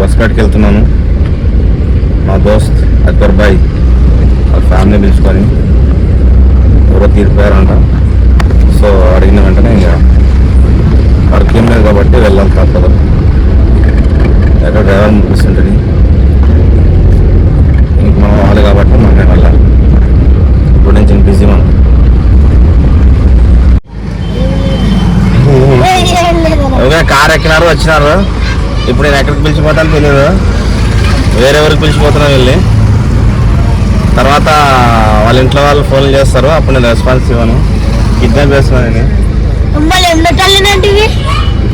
వస్పేట్కి వెళ్తున్నాను. మా దోస్త్ అక్బర్ బాయ్ వాళ్ళ ఫ్యామిలీ పిలుచుకొని ఎవరో తీరిపోయారంట. సో అడిగిన వెంటనే ఇంకా వాడికి ఏం లేదు కాబట్టి వెళ్ళాలి తప్పదు. ఎక్కడ డ్రైవర్ ముగిస్తుంటుంది ఇంక మనం వాళ్ళు కాబట్టి మనం వెళ్ళాలి. ఇప్పుడు నుంచి బిజీ మనం. ఓకే, కార్ ఎక్కినారు వచ్చినారు. ఇప్పుడు నేను ఎక్కడికి పిలిచిపోతాను తెలియదు, వేరెవరికి పిలిచిపోతున్నాను వెళ్ళి. తర్వాత వాళ్ళ ఇంట్లో వాళ్ళు ఫోన్ చేస్తారు, అప్పుడు నేను రెస్పాన్స్ ఇవ్వను. కిడ్నాప్ చేస్తున్నాను నేను,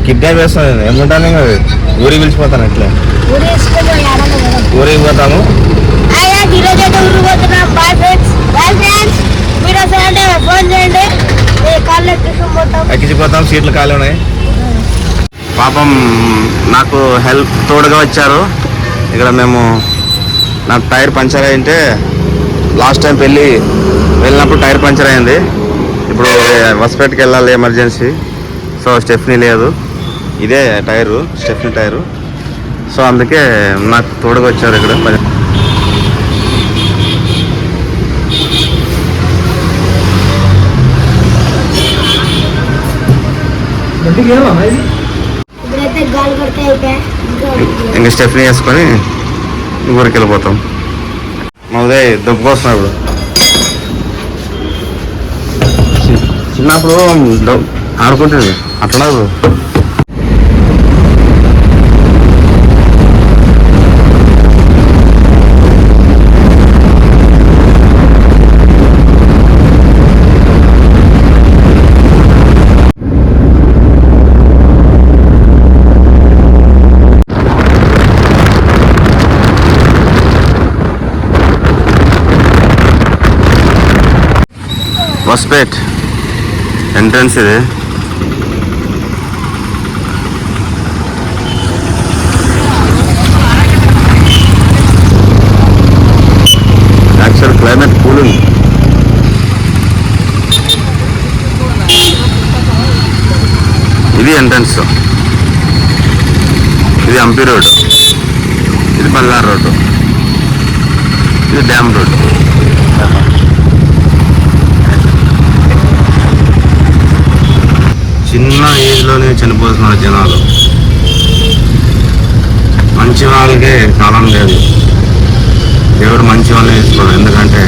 కిడ్నాప్ చేస్తున్నాను నేను. ఏమంటాను కదా, ఊరికి పిలిచిపోతాను. ఇట్లా ఊరికి పోతాము. ఎక్కించిపోతాం, సీట్లు ఖాళీ ఉన్నాయి. పాపం నాకు హెల్ప్ తోడుగా వచ్చారు. ఇక్కడ మేము నాకు టైర్ పంచర్ అయింటే లాస్ట్ టైం వెళ్ళినప్పుడు టైర్ పంచర్ అయింది. ఇప్పుడు హాస్పిటల్కి వెళ్ళాలి ఎమర్జెన్సీ. సో స్టెఫ్నీ లేదు, ఇదే టైరు స్టెఫ్నీ టైరు. సో అందుకే నాకు తోడుగా వచ్చారు ఇక్కడ. ఇంకా స్టెఫ్నీ వేసుకొని ఊరికి వెళ్ళిపోతాం. మా ఉదయ్ దొబ్బుకొస్తున్నాడు. చిన్నప్పుడు ఆడుకుంటుంది అట్లా. వస్పేట్ ఎంట్రన్స్ ఇది. యాక్చువల్ క్లైమేట్ కూల్ ఉంది. ఇది ఎంట్రన్స్, ఇది హంపి రోడ్, ఇది బల్లార్ రోడ్డు, ఇది డ్యామ్ రోడ్డు. చిన్న ఏజ్లోనే చనిపోతున్నారు జనాలు. మంచి వాళ్ళకే కాలం లేదు, దేవుడు మంచి వాళ్ళని తీసుకోవాలి. ఎందుకంటే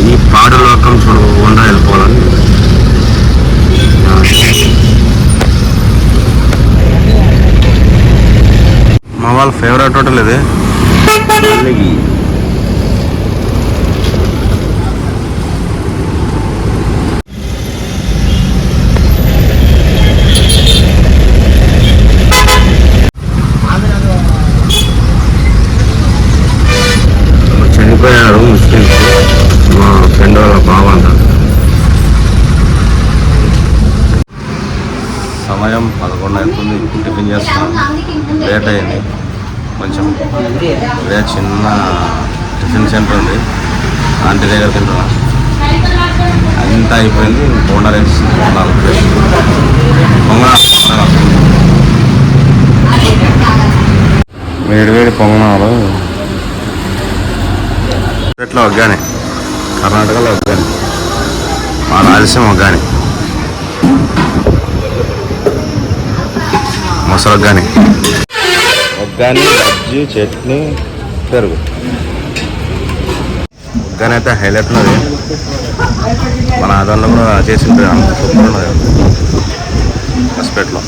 ఈ పాడు లోకం చూడకుండా వెళ్ళిపోవాలని. మా వాళ్ళ ఫేవరెట్ హోటల్ ఇది. చనిపోయారు ముస్లిమ్స్, మా ఫ్రెండ్ వాళ్ళ బావ అంట. సమయం 11 అవుతుంది. టిఫిన్ చేస్తున్నాం, లేట్ అయింది కొంచెం. ఇదే చిన్న టిఫిన్ సెంటర్ ఉంది, ఆంటీ దగ్గర తింటున్నాం. అంతా అయిపోయింది. బోండా రైస్ 4 ప్లేట్లు, పొంగనాలు, వేడివేడి పొంగనాలు. ఇట్లా ఒగ్గానే, కర్ణాటకలో ఒగ్గానే, మా రాయలసీమ ఒగ్గానే, మొసరొగ్గానే, ఒగ్గాని, బజ్జీ, చట్నీ, పెరుగు. ఒగ్గాని అయితే హైలైట్ ఉన్నది. మన ఆదాయంలో కూడా చేసింది, అంత సూపర్ ఉన్నది హాస్పిటల్లో.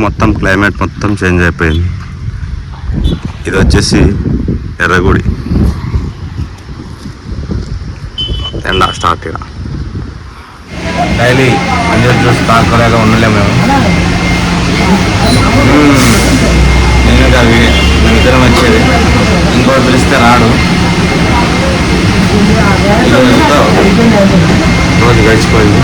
మొత్తం క్లైమేట్ మొత్తం చేంజ్ అయిపోయింది. ఇది వచ్చేసి ఎర్రగుడి ఎండ స్టార్ట్. ఇక డైలీ అంజూర్ జ్యూస్ తాగలేక ఉండలేము మేము. నేనుగా మేమిద్దరం వచ్చేది, ఇంకోటి పిలిస్తే రాడు. రోజు గడిచిపోయింది.